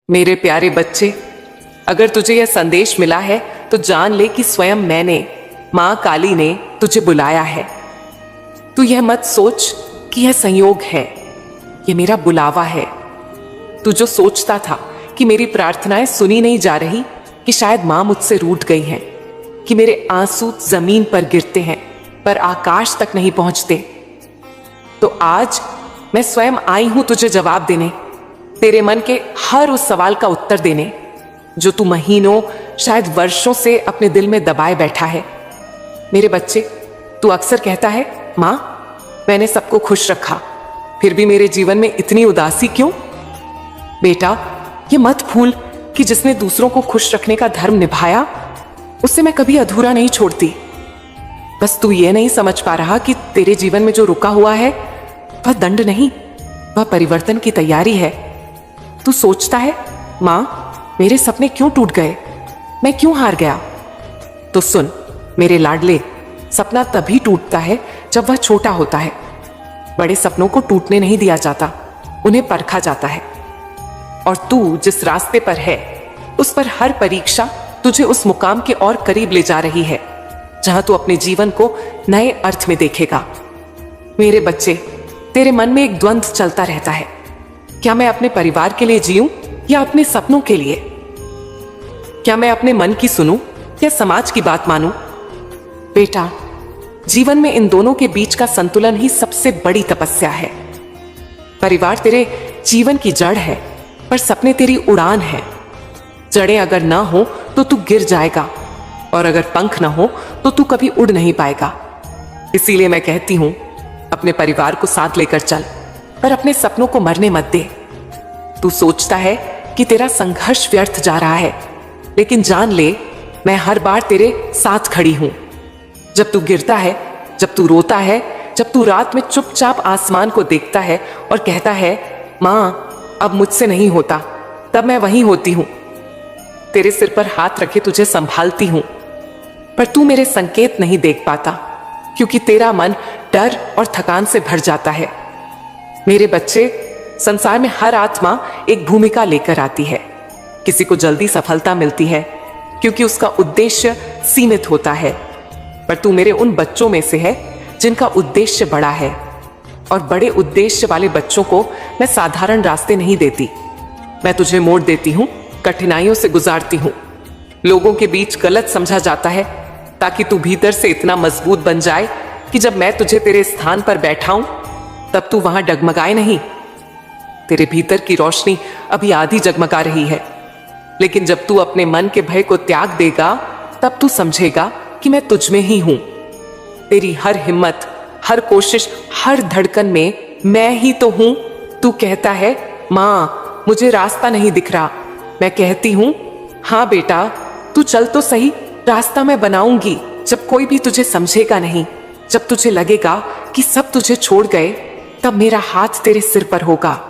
मेरे प्यारे बच्चे, अगर तुझे यह संदेश मिला है तो जान ले कि स्वयं मैंने, मां काली ने तुझे बुलाया है। तू यह मत सोच कि यह संयोग है, यह मेरा बुलावा है। तू जो सोचता था कि मेरी प्रार्थनाएं सुनी नहीं जा रही, कि शायद मां मुझसे रूठ गई हैं, कि मेरे आंसू जमीन पर गिरते हैं पर आकाश तक नहीं पहुंचते, तो आज मैं स्वयं आई हूं तुझे जवाब देने, तेरे मन के हर उस सवाल का उत्तर देने जो तू महीनों, शायद वर्षों से अपने दिल में दबाए बैठा है। मेरे बच्चे, तू अक्सर कहता है, मां मैंने सबको खुश रखा, फिर भी मेरे जीवन में इतनी उदासी क्यों? बेटा, ये मत भूल कि जिसने दूसरों को खुश रखने का धर्म निभाया, उससे मैं कभी अधूरा नहीं छोड़ती। बस तू ये नहीं समझ पा रहा कि तेरे जीवन में जो रुका हुआ है वह दंड नहीं, वह परिवर्तन की तैयारी है। तू सोचता है, मां मेरे सपने क्यों टूट गए, मैं क्यों हार गया? तो सुन मेरे लाडले, सपना तभी टूटता है जब वह छोटा होता है। बड़े सपनों को टूटने नहीं दिया जाता, उन्हें परखा जाता है। और तू जिस रास्ते पर है, उस पर हर परीक्षा तुझे उस मुकाम के और करीब ले जा रही है जहां तू अपने जीवन को नए अर्थ में देखेगा। मेरे बच्चे, तेरे मन में एक द्वंद्व चलता रहता है, क्या मैं अपने परिवार के लिए जीऊं या अपने सपनों के लिए? क्या मैं अपने मन की सुनूं या समाज की बात मानूं? बेटा, जीवन में इन दोनों के बीच का संतुलन ही सबसे बड़ी तपस्या है। परिवार तेरे जीवन की जड़ है, पर सपने तेरी उड़ान है। जड़ें अगर ना हो तो तू गिर जाएगा, और अगर पंख ना हो तो तू कभी उड़ नहीं पाएगा। इसीलिए मैं कहती हूं, अपने परिवार को साथ लेकर चल, पर अपने सपनों को मरने मत दे। तू सोचता है कि तेरा संघर्ष व्यर्थ जा रहा है, लेकिन जान ले, मैं हर बार तेरे साथ खड़ी हूं। जब तू गिरता है, जब तू रोता है, जब तू रात में चुपचाप आसमान को देखता है और कहता है, मां अब मुझसे नहीं होता, तब मैं वहीं होती हूं, तेरे सिर पर हाथ रखे तुझे संभालती हूं। पर तू मेरे संकेत नहीं देख पाता, क्योंकि तेरा मन डर और थकान से भर जाता है। मेरे बच्चे, संसार में हर आत्मा एक भूमिका लेकर आती है। किसी को जल्दी सफलता मिलती है क्योंकि उसका उद्देश्य सीमित होता है, पर तू मेरे उन बच्चों में से है जिनका उद्देश्य बड़ा है। और बड़े उद्देश्य वाले बच्चों को मैं साधारण रास्ते नहीं देती, मैं तुझे मोड़ देती हूं, कठिनाइयों से गुजारती हूं। लोगों के बीच गलत समझा जाता है, ताकि तू भीतर से इतना मजबूत बन जाए कि जब मैं तुझे तेरे स्थान पर बैठाऊं, तब तू वहां डगमगाए नहीं। तेरे भीतर की रोशनी अभी आधी जगमगा रही है, लेकिन जब तू अपने मन के भय को त्याग देगा, तब तू समझेगा कि मैं तुझ में ही हूं। तेरी हर हिम्मत, हर कोशिश, हर धड़कन में मैं ही तो हूं। तू कहता है, मां मुझे रास्ता नहीं दिख रहा, मैं कहती हूं, हां बेटा तू चल तो सही, रास्ता मैं बनाऊंगी। जब कोई भी तुझे समझेगा नहीं, जब तुझे लगेगा कि सब तुझे छोड़ गए, तब मेरा हाथ तेरे सिर पर होगा।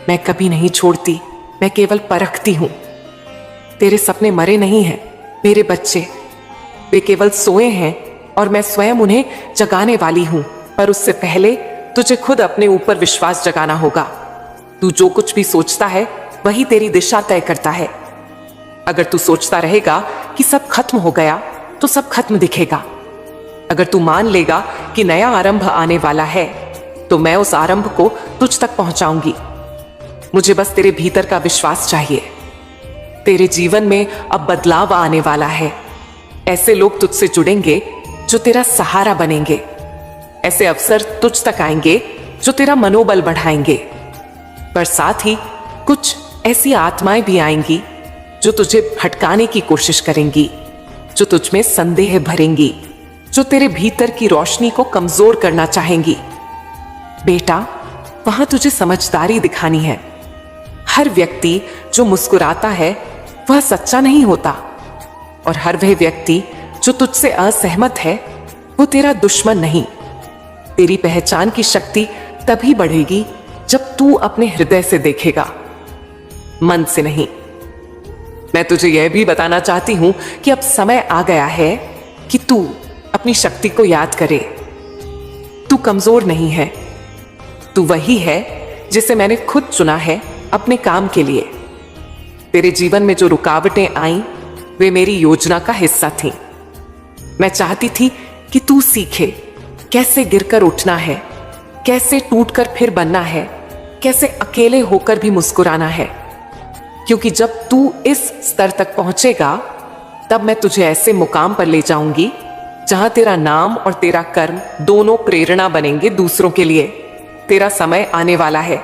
मैं कभी नहीं छोड़ती, मैं केवल परखती हूं। तेरे सपने मरे नहीं हैं मेरे बच्चे, वे केवल सोए हैं और मैं स्वयं उन्हें जगाने वाली हूं। पर उससे पहले तुझे खुद अपने ऊपर विश्वास जगाना होगा। तू जो कुछ भी सोचता है वही तेरी दिशा तय करता है। अगर तू सोचता रहेगा कि सब खत्म हो गया, तो सब खत्म दिखेगा। अगर तू मान लेगा कि नया आरंभ आने वाला है, तो मैं उस आरंभ को तुझ तक पहुंचाऊंगी। मुझे बस तेरे भीतर का विश्वास चाहिए। तेरे जीवन में अब बदलाव आने वाला है। ऐसे लोग तुझसे जुड़ेंगे जो तेरा सहारा बनेंगे। ऐसे अवसर तुझ तक आएंगे जो तेरा मनोबल बढ़ाएंगे। पर साथ ही कुछ ऐसी आत्माएं भी आएंगी जो तुझे भटकाने की कोशिश करेंगी, जो तुझ में संदेह भरेंगी, जो तेरे भीतर की रोशनी को कमजोर करना चाहेंगी। बेटा, वहां तुझे समझदारी दिखानी है। हर व्यक्ति जो मुस्कुराता है वह सच्चा नहीं होता, और हर वह व्यक्ति जो तुझसे असहमत है वो तेरा दुश्मन नहीं। तेरी पहचान की शक्ति तभी बढ़ेगी जब तू अपने हृदय से देखेगा, मन से नहीं। मैं तुझे यह भी बताना चाहती हूं कि अब समय आ गया है कि तू अपनी शक्ति को याद करे। तू कमजोर नहीं है, तू वही है जिसे मैंने खुद चुना है अपने काम के लिए। तेरे जीवन में जो रुकावटें आईं, वे मेरी योजना का हिस्सा थीं। मैं चाहती थी कि तू सीखे कैसे गिरकर उठना है, कैसे टूटकर फिर बनना है, कैसे अकेले होकर भी मुस्कुराना है। क्योंकि जब तू इस स्तर तक पहुंचेगा, तब मैं तुझे ऐसे मुकाम पर ले जाऊंगी जहां तेरा नाम और तेरा कर्म दोनों प्रेरणा बनेंगे दूसरों के लिए। तेरा समय आने वाला है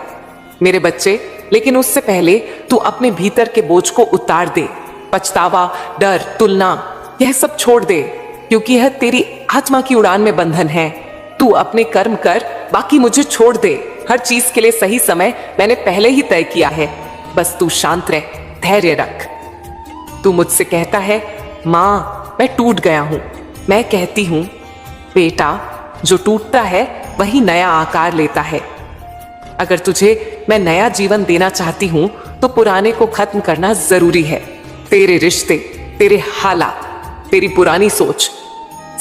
मेरे बच्चे, लेकिन उससे पहले तू अपने भीतर के बोझ को उतार दे। पछतावा, डर, तुलना, यह सब छोड़ दे, क्योंकि यह तेरी आत्मा की उड़ान में बंधन है। तू अपने कर्म कर, बाकी मुझे छोड़ दे। हर चीज के लिए सही समय मैंने पहले ही तय किया है। बस तू शांत रह, धैर्य रख। तू मुझसे कहता है, माँ मैं टूट गया हूं। मैं कहती हूं, बेटा जो टूटता है वही नया आकार लेता है। अगर तुझे मैं नया जीवन देना चाहती हूं तो पुराने को खत्म करना जरूरी है। तेरे रिश्ते, तेरे हालात, तेरी पुरानी सोच,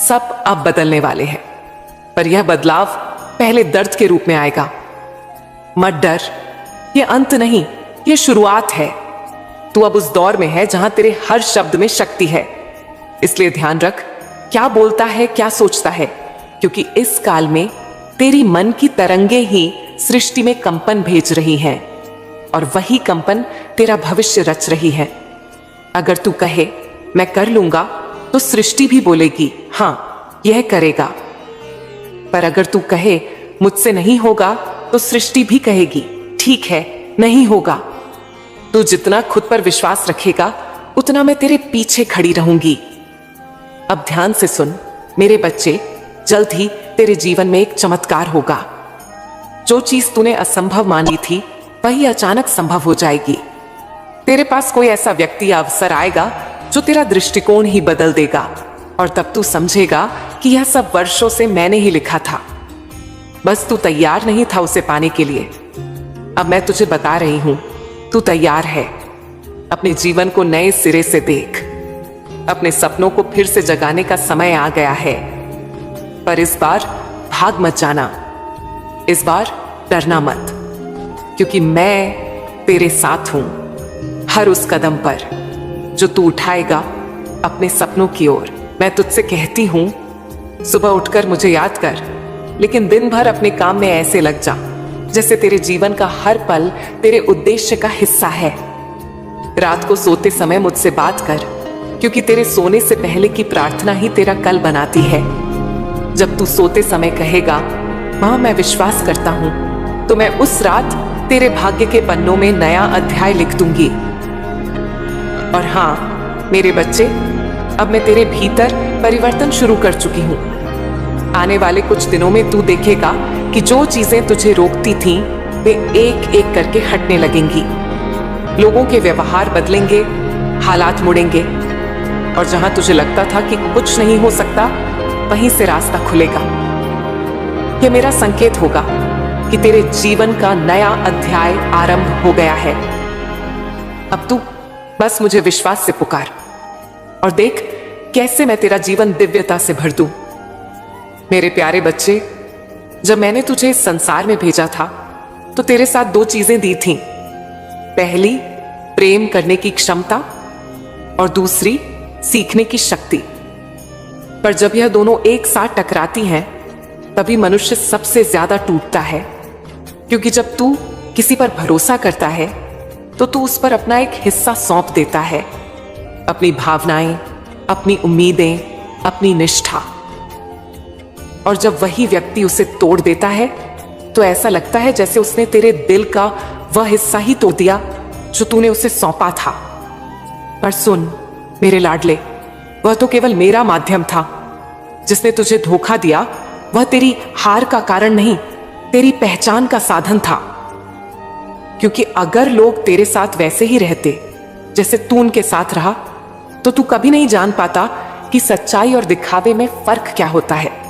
सब अब बदलने वाले हैं। पर यह बदलाव पहले दर्द के रूप में आएगा। मत डर, यह अंत नहीं, यह शुरुआत है। तू अब उस दौर में है जहां तेरे हर शब्द में शक्ति है। इसलिए ध्यान रख क्या बोलता है, क्या सोचता है, क्योंकि इस काल में तेरी मन की तरंगे ही सृष्टि में कंपन भेज रही हैं और वही कंपन तेरा भविष्य रच रही है। अगर तू कहे मैं कर लूंगा, तो सृष्टि भी बोलेगी हाँ यह करेगा। पर अगर तू कहे मुझसे नहीं होगा, तो सृष्टि भी कहेगी ठीक है नहीं होगा। तू जितना खुद पर विश्वास रखेगा, उतना मैं तेरे पीछे खड़ी रहूंगी। अब ध्यान से सुन मेरे बच्चे, जल्द ही तेरे जीवन में एक चमत्कार होगा। जो चीज तूने असंभव मानी थी, वही अचानक संभव हो जाएगी। तेरे पास कोई ऐसा व्यक्ति या अवसर आएगा जो तेरा दृष्टिकोण ही बदल देगा, और तब तू समझेगा कि यह सब वर्षों से मैंने ही लिखा था। बस तू तैयार नहीं था उसे पाने के लिए। अब मैं तुझे बता रही हूं, तू तैयार है। अपने जीवन को नए सिरे से देख। अपने सपनों को फिर से जगाने का समय आ गया है। पर इस बार भाग मत जाना, इस बार डरना मत, क्योंकि मैं तेरे साथ हूं हर उस कदम पर जो तू उठाएगा अपने सपनों की ओर। मैं तुझसे कहती हूं, सुबह उठकर मुझे याद कर, लेकिन दिन भर अपने काम में ऐसे लग जा जैसे तेरे जीवन का हर पल तेरे उद्देश्य का हिस्सा है। रात को सोते समय मुझसे बात कर, क्योंकि तेरे सोने से पहले की प्रार्थना ही तेरा कल बनाती है। जब तू सोते समय कहेगा मां मैं विश्वास करता हूं, तो मैं उस रात तेरे भाग्य के पन्नों में नया अध्याय लिख दूंगी। और हां मेरे बच्चे, अब मैं तेरे भीतर परिवर्तन शुरू कर चुकी हूं। आने वाले कुछ दिनों में तू देखेगा कि जो चीजें तुझे रोकती थीं, वे एक एक करके हटने लगेंगी। लोगों के व्यवहार बदलेंगे, हालात मुड़ेंगे, और जहां तुझे लगता था कि कुछ नहीं हो सकता, वहीं से रास्ता खुलेगा। यह मेरा संकेत होगा कि तेरे जीवन का नया अध्याय आरंभ हो गया है। अब तू बस मुझे विश्वास से पुकार और देख कैसे मैं तेरा जीवन दिव्यता से भर दूं। मेरे प्यारे बच्चे, जब मैंने तुझे इस संसार में भेजा था, तो तेरे साथ दो चीजें दी थीं। पहली, प्रेम करने की क्षमता, और दूसरी, सीखने की शक्ति। पर जब यह दोनों एक साथ टकराती हैं, तभी मनुष्य सबसे ज्यादा टूटता है। क्योंकि जब तू किसी पर भरोसा करता है, तो तू उस पर अपना एक हिस्सा सौंप देता है, अपनी भावनाएं, अपनी उम्मीदें, अपनी निष्ठा। और जब वही व्यक्ति उसे तोड़ देता है, तो ऐसा लगता है जैसे उसने तेरे दिल का वह हिस्सा ही तोड़ दिया जो तूने उसे सौंपा था। पर सुन मेरे लाडले, वह तो केवल मेरा माध्यम था। जिसने तुझे धोखा दिया, वह तेरी हार का कारण नहीं, तेरी पहचान का साधन था। क्योंकि अगर लोग तेरे साथ वैसे ही रहते जैसे तू उनके साथ रहा, तो तू कभी नहीं जान पाता कि सच्चाई और दिखावे में फर्क क्या होता है।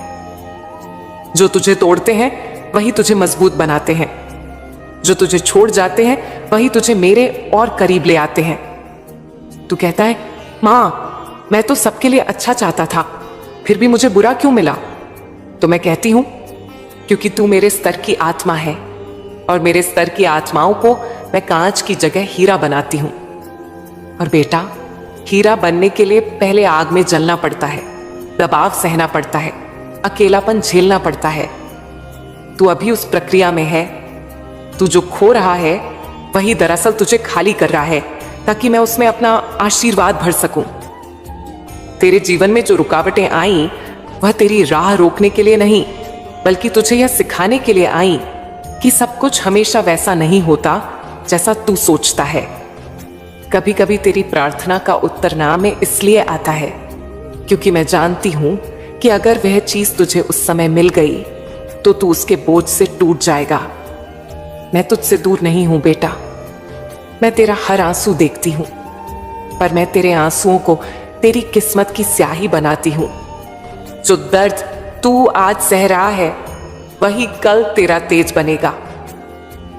जो तुझे तोड़ते हैं वही तुझे मजबूत बनाते हैं। जो तुझे छोड़ जाते हैं वही तुझे मेरे और करीब ले आते हैं। तू कहता है, मां मैं तो सबके लिए अच्छा चाहता था, फिर भी मुझे बुरा क्यों मिला? तो मैं कहती हूं, क्योंकि तू मेरे स्तर की आत्मा है, और मेरे स्तर की आत्माओं को मैं कांच की जगह हीरा बनाती हूं। और बेटा, हीरा बनने के लिए पहले आग में जलना पड़ता है, दबाव सहना पड़ता है, अकेलापन झेलना पड़ता है। तू अभी उस प्रक्रिया में है। तू जो खो रहा है वही दरअसल तुझे खाली कर रहा है, ताकि मैं उसमें अपना आशीर्वाद भर सकूं। तेरे जीवन में जो रुकावटें आई वह तेरी राह रोकने के लिए नहीं, बल्कि तुझे यह सिखाने के लिए आई कि सब कुछ हमेशा वैसा नहीं होता जैसा तू सोचता है। कभी कभी तेरी प्रार्थना का उत्तर ना में इसलिए आता है क्योंकि मैं जानती हूं कि अगर वह चीज तुझे उस समय मिल गई तो तू उसके बोझ से टूट जाएगा। मैं तुझसे दूर नहीं हूं बेटा, मैं तेरा हर आंसू देखती हूं, पर मैं तेरे आंसुओं को तेरी किस्मत की स्याही बनाती हूं। जो दर्द तू आज सह रहा है वही कल तेरा तेज बनेगा।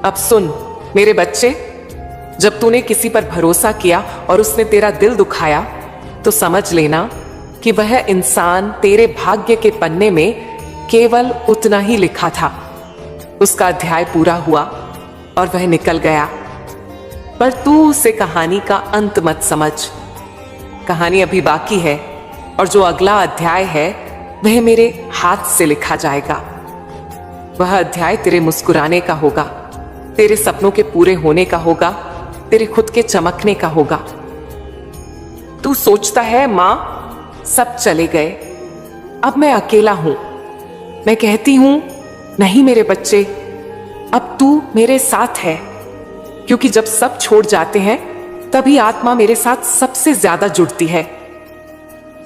अब सुन मेरे बच्चे, जब तूने किसी पर भरोसा किया और उसने तेरा दिल दुखाया तो समझ लेना कि वह इंसान तेरे भाग्य के पन्ने में केवल उतना ही लिखा था। उसका अध्याय पूरा हुआ और वह निकल गया, पर तू उसे कहानी का अंत मत समझ। कहानी अभी बाकी है और जो अगला अध्याय है वह मेरे हाथ से लिखा जाएगा। वह अध्याय तेरे मुस्कुराने का होगा, तेरे सपनों के पूरे होने का होगा, तेरे खुद के चमकने का होगा। तू सोचता है मां सब चले गए, अब मैं अकेला हूं। मैं कहती हूं नहीं मेरे बच्चे, अब तू मेरे साथ है, क्योंकि जब सब छोड़ जाते हैं तभी आत्मा मेरे साथ सबसे ज्यादा जुड़ती है।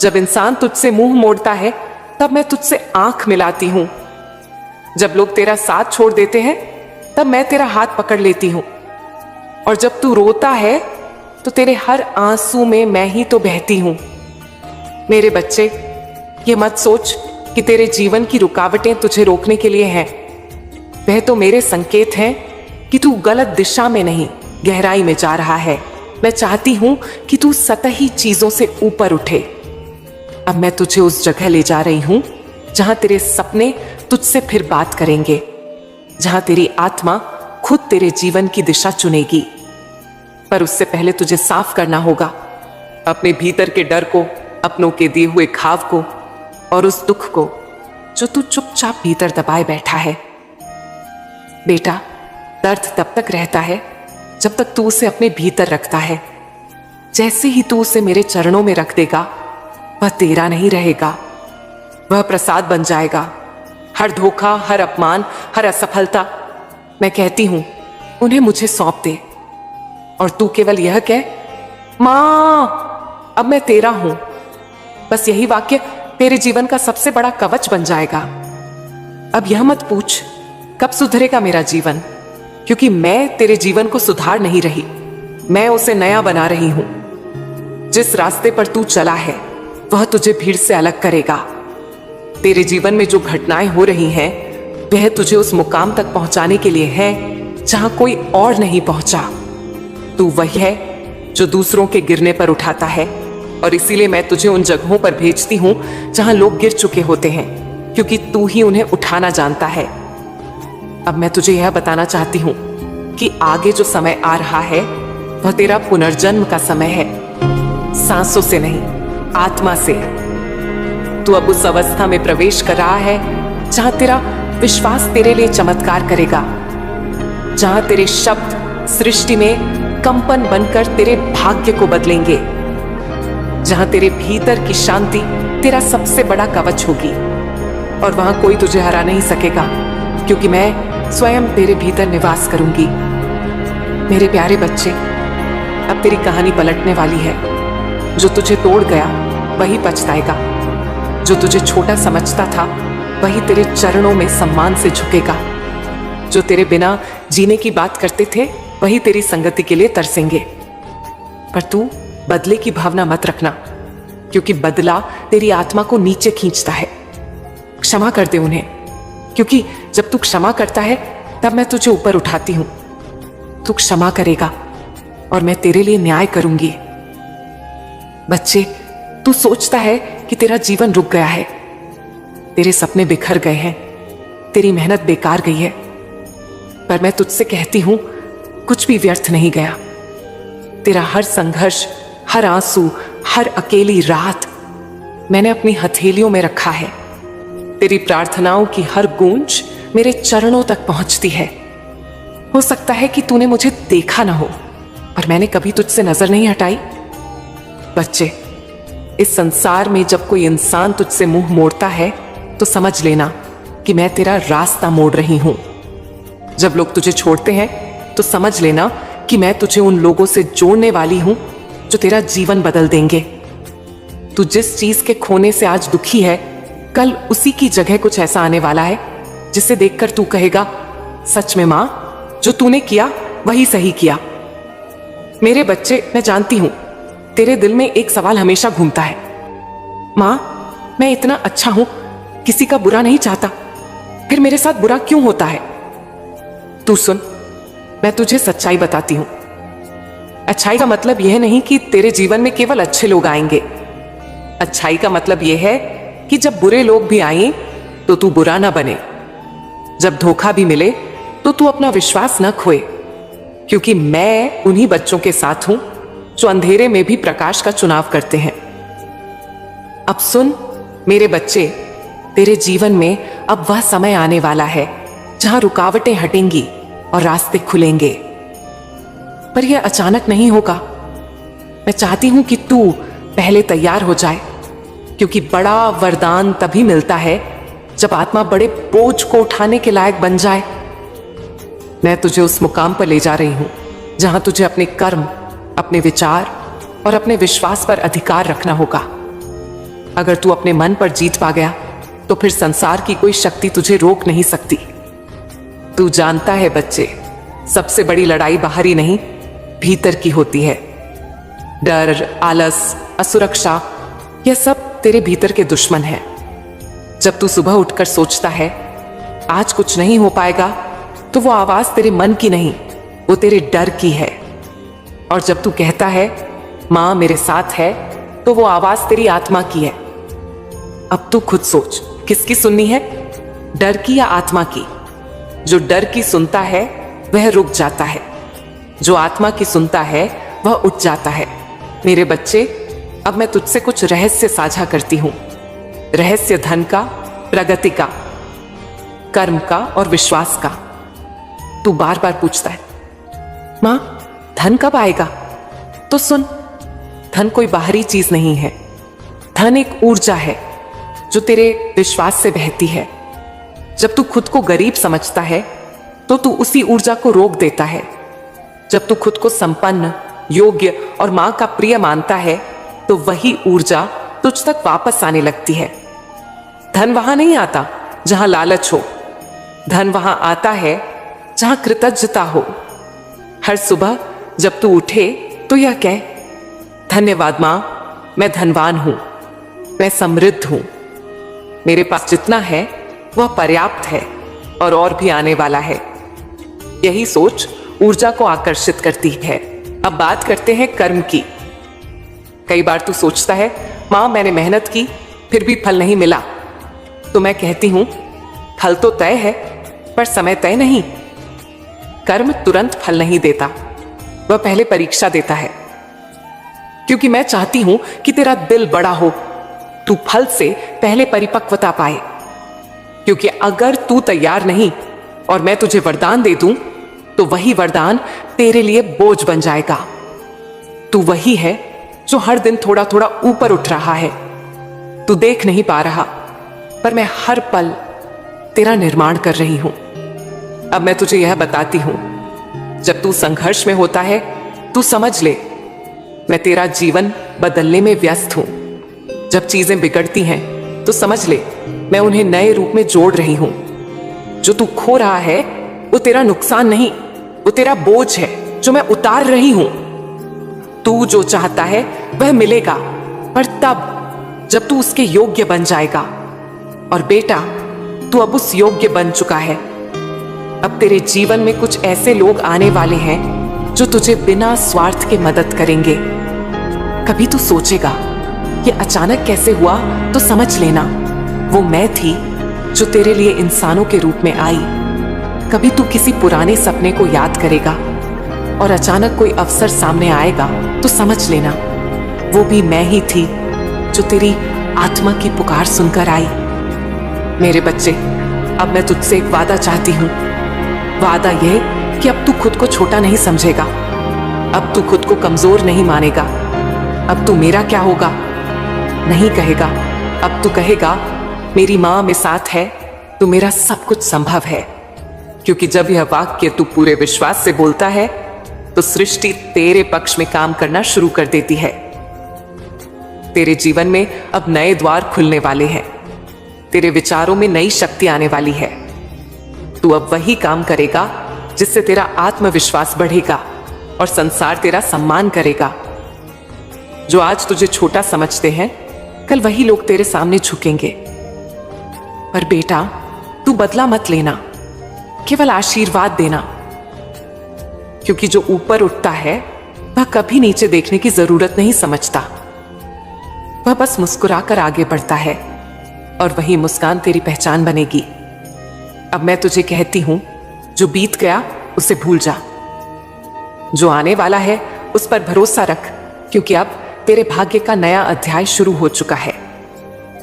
जब इंसान तुझसे मुंह मोड़ता है तब मैं तुझसे आंख मिलाती हूं। जब लोग तेरा साथ छोड़ देते हैं तब मैं तेरा हाथ पकड़ लेती हूं, और जब तू रोता है तो तेरे हर आंसू में मैं ही तो बहती हूं। मेरे बच्चे, ये मत सोच कि तेरे जीवन की रुकावटें तुझे रोकने के लिए हैं। वह तो मेरे संकेत हैं कि तू गलत दिशा में नहीं, गहराई में जा रहा है। मैं चाहती हूं कि तू सतही चीजों से ऊपर उठे। अब मैं तुझे उस जगह ले जा रही हूं जहां तेरे सपने तुझसे फिर बात करेंगे, जहां तेरी आत्मा खुद तेरे जीवन की दिशा चुनेगी। पर उससे पहले तुझे साफ करना होगा अपने भीतर के डर को, अपनों के दिए हुए घाव को और उस दुख को जो तू चुपचाप भीतर दबाए बैठा है। बेटा, दर्द तब तक रहता है जब तक तू उसे अपने भीतर रखता है। जैसे ही तू उसे मेरे चरणों में रख देगा वह तेरा नहीं रहेगा, वह प्रसाद बन जाएगा। हर धोखा, हर अपमान, हर असफलता, मैं कहती हूं उन्हें मुझे सौंप दे और तू केवल यह कह, मां अब मैं तेरा हूं। बस यही वाक्य तेरे जीवन का सबसे बड़ा कवच बन जाएगा। अब यह मत पूछ कब सुधरेगा मेरा जीवन, क्योंकि मैं तेरे जीवन को सुधार नहीं रही, मैं उसे नया बना रही हूं। जिस रास्ते पर तू चला है वह तुझे भीड़ से अलग करेगा। तेरे जीवन में जो घटनाएं हो रही हैं वह तुझे उस मुकाम तक पहुंचाने के लिए है जहां कोई और नहीं पहुंचा। तू वही है जो दूसरों के गिरने पर उठाता है, और इसीलिए मैं तुझे उन जगहों पर भेजती हूं जहां लोग गिर चुके होते हैं, क्योंकि तू ही उन्हें उठाना जानता है। अब मैं तुझे यह बताना चाहती हूं कि आगे जो समय आ रहा है वह तेरा पुनर्जन्म का समय है, सांसों से नहीं, आत्मा से। तू अब उस अवस्था में प्रवेश कर रहा है जहां तेरा विश्वास तेरे लिए चमत्कार करेगा, जहां तेरे शब्द सृष्टि में कंपन बनकर तेरे भाग्य को बदलेंगे, जहां तेरे भीतर की शांति तेरा सबसे बड़ा कवच होगी, और वहां कोई तुझे हरा नहीं सकेगा, क्योंकि मैं स्वयं तेरे भीतर निवास करूंगी। मेरे प्यारे बच्चे, अब तेरी कहानी पलटने वाली है। जो तुझे तोड़ गया वही पछताएगा, जो तुझे छोटा समझता था वही तेरे चरणों में सम्मान से झुकेगा, जो तेरे बिना जीने की बात करते थे वही तेरी संगति के लिए तरसेंगे। पर तू बदले की भावना मत रखना, क्योंकि बदला तेरी आत्मा को नीचे खींचता है। क्षमा कर दे उन्हें, क्योंकि जब तू क्षमा करता है तब मैं तुझे ऊपर उठाती हूं। तू क्षमा करेगा और मैं तेरे लिए न्याय करूंगी। बच्चे, तू सोचता है कि तेरा जीवन रुक गया है, तेरे सपने बिखर गए हैं, तेरी मेहनत बेकार गई है, पर मैं तुझसे कहती हूं कुछ भी व्यर्थ नहीं गया। तेरा हर संघर्ष हर आंसू, हर अकेली रात मैंने अपनी हथेलियों में रखा है। तेरी प्रार्थनाओं की हर गूंज मेरे चरणों तक पहुंचती है। हो सकता है कि तूने मुझे देखा ना हो, पर मैंने कभी तुझसे नजर नहीं हटाई। बच्चे, इस संसार में जब कोई इंसान तुझसे मुंह मोड़ता है तो समझ लेना कि मैं तेरा रास्ता मोड़ रही हूं। जब लोग तुझे छोड़ते हैं तो समझ लेना कि मैं तुझे उन लोगों से जोड़ने वाली हूं जो तेरा जीवन बदल देंगे। तू जिस चीज के खोने से आज दुखी है, कल उसी की जगह कुछ ऐसा आने वाला है जिसे देखकर तू कहेगा, सच में मां, जो तूने किया वही सही किया। मेरे बच्चे, मैं जानती हूं तेरे दिल में एक सवाल हमेशा घूमता है, मां, मैं इतना अच्छा हूं, किसी का बुरा नहीं चाहता, फिर मेरे साथ बुरा क्यों होता है? तू सुन, मैं तुझे सच्चाई बताती हूं। अच्छाई का मतलब यह नहीं कि तेरे जीवन में केवल अच्छे लोग आएंगे। अच्छाई का मतलब यह है कि जब बुरे लोग भी आए तो तू बुरा ना बने। जब धोखा भी मिले तो तू अपना विश्वास न खोए, क्योंकि मैं उन्हीं बच्चों के साथ हूं जो अंधेरे में भी प्रकाश का चुनाव करते हैं। अब सुन मेरे बच्चे, तेरे जीवन में अब वह समय आने वाला है जहां रुकावटें हटेंगी और रास्ते खुलेंगे। पर यह अचानक नहीं होगा। मैं चाहती हूं कि तू पहले तैयार हो जाए, क्योंकि बड़ा वरदान तभी मिलता है जब आत्मा बड़े बोझ को उठाने के लायक बन जाए। मैं तुझे उस मुकाम पर ले जा रही हूं जहां तुझे अपने कर्म, अपने विचार और अपने विश्वास पर अधिकार रखना होगा। अगर तू अपने मन पर जीत पा गया तो फिर संसार की कोई शक्ति तुझे रोक नहीं सकती। तू जानता है बच्चे, सबसे बड़ी लड़ाई बाहरी नहीं, भीतर की होती है। डर, आलस, असुरक्षा, यह सब तेरे भीतर के दुश्मन हैं। जब तू सुबह उठकर सोचता है आज कुछ नहीं हो पाएगा, तो वो आवाज तेरे मन की नहीं, वो तेरे डर की है। और जब तू कहता है मां मेरे साथ है, तो वो आवाज तेरी आत्मा की है। अब तू खुद सोच, किसकी सुननी है, डर की या आत्मा की? जो डर की सुनता है वह रुक जाता है, जो आत्मा की सुनता है वह उठ जाता है। मेरे बच्चे, अब मैं तुझसे कुछ रहस्य साझा करती हूं। रहस्य धन का, प्रगति का, कर्म का और विश्वास का। तू बार बार पूछता है, मां धन कब आएगा? तो सुन, धन कोई बाहरी चीज नहीं है। धन एक ऊर्जा है जो तेरे विश्वास से बहती है। जब तू खुद को गरीब समझता है तो तू उसी ऊर्जा को रोक देता है। जब तू खुद को संपन्न, योग्य और मां का प्रिय मानता है तो वही ऊर्जा तुझ तक वापस आने लगती है। धन वहां नहीं आता जहां लालच हो, धन वहां आता है जहां कृतज्ञता हो। हर सुबह जब तू उठे तो यह कह, धन्यवाद मां, मैं धनवान हूं, मैं समृद्ध हूं, मेरे पास जितना है वह पर्याप्त है और भी आने वाला है। यही सोच ऊर्जा को आकर्षित करती है। अब बात करते हैं कर्म की। कई बार तू सोचता है, मां मैंने मेहनत की फिर भी फल नहीं मिला। तो मैं कहती हूं, फल तो तय है पर समय तय नहीं। कर्म तुरंत फल नहीं देता, वह पहले परीक्षा देता है। क्योंकि मैं चाहती हूं कि तेरा दिल बड़ा हो, तू फल से पहले परिपक्वता पाए। क्योंकि अगर तू तैयार नहीं और मैं तुझे वरदान दे दूं, तो वही वरदान तेरे लिए बोझ बन जाएगा। तू वही है जो हर दिन थोड़ा थोड़ा ऊपर उठ रहा है। तू देख नहीं पा रहा, पर मैं हर पल तेरा निर्माण कर रही हूं। अब मैं तुझे यह बताती हूं, जब तू संघर्ष में होता है तू समझ ले, मैं तेरा जीवन बदलने में व्यस्त हूं। जब चीजें बिगड़ती हैं तो समझ ले, मैं उन्हें नए रूप में जोड़ रही हूं। जो तू खो रहा है वो तेरा नुकसान नहीं, वो तेरा बोझ है जो मैं उतार रही हूं। तू जो चाहता है वह मिलेगा, पर तब जब तू उसके योग्य बन जाएगा। और बेटा, तू अब उस योग्य बन चुका है। अब तेरे जीवन में कुछ ऐसे लोग आने वाले हैं जो तुझे बिना स्वार्थ के मदद करेंगे। कभी तू सोचेगा ये अचानक कैसे हुआ, तो समझ लेना वो मैं थी जो तेरे लिए इंसानों के रूप में आई। कभी तू किसी पुराने सपने को याद करेगा और अचानक कोई अवसर सामने आएगा, तो समझ लेना वो भी मैं ही थी जो तेरी आत्मा की पुकार सुनकर आई। मेरे बच्चे, अब मैं तुझसे एक वादा चाहती हूँ। वादा यह कि अब तू खुद को छोटा नहीं समझेगा, अब तू खुद को कमजोर नहीं मानेगा। अब तू मेरा क्या होगा नहीं कहेगा, अब तू कहेगा मेरी माँ में साथ है तो मेरा सब कुछ संभव है। क्योंकि जब यह वाक्य तू पूरे विश्वास से बोलता है तो सृष्टि तेरे पक्ष में काम करना शुरू कर देती है। तेरे जीवन में अब नए द्वार खुलने वाले हैं, तेरे विचारों में नई शक्ति आने वाली है। तू अब वही काम करेगा जिससे तेरा आत्मविश्वास बढ़ेगा और संसार तेरा सम्मान करेगा। जो आज तुझे छोटा समझते हैं, कल वही लोग तेरे सामने झुकेंगे। पर बेटा, तू बदला मत लेना, केवल आशीर्वाद देना। क्योंकि जो ऊपर उठता है वह कभी नीचे देखने की जरूरत नहीं समझता, वह बस मुस्कुराकर आगे बढ़ता है और वही मुस्कान तेरी पहचान बनेगी। अब मैं तुझे कहती हूं, जो बीत गया उसे भूल जा, जो आने वाला है उस पर भरोसा रख, क्योंकि अब तेरे भाग्य का नया अध्याय शुरू हो चुका है।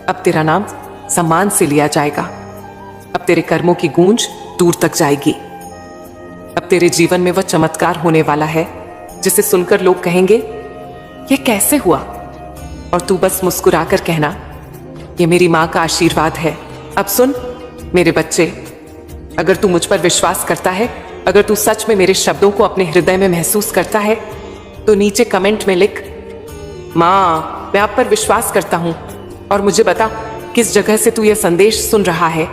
अब तेरा नाम सम्मान से लिया जाएगा, अब तेरे कर्मों की गूंज दूर तक जाएगी। अब तेरे जीवन में वह चमत्कार होने वाला है जिसे सुनकर लोग कहेंगे यह कैसे हुआ, और तू बस मुस्कुराकर कहना यह मेरी मां का आशीर्वाद है। अब सुन मेरे बच्चे, अगर तू मुझ पर विश्वास करता है, अगर तू सच में मेरे शब्दों को अपने हृदय में महसूस करता है, तो नीचे कमेंट में लिख, मां मैं आप पर विश्वास करता हूं, और मुझे बता किस जगह से तू यह संदेश सुन रहा है,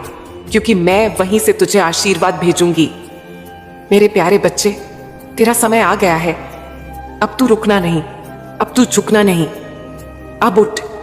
क्योंकि मैं वहीं से तुझे आशीर्वाद भेजूंगी। मेरे प्यारे बच्चे, तेरा समय आ गया है। अब तू रुकना नहीं, अब तू झुकना नहीं, अब उठ,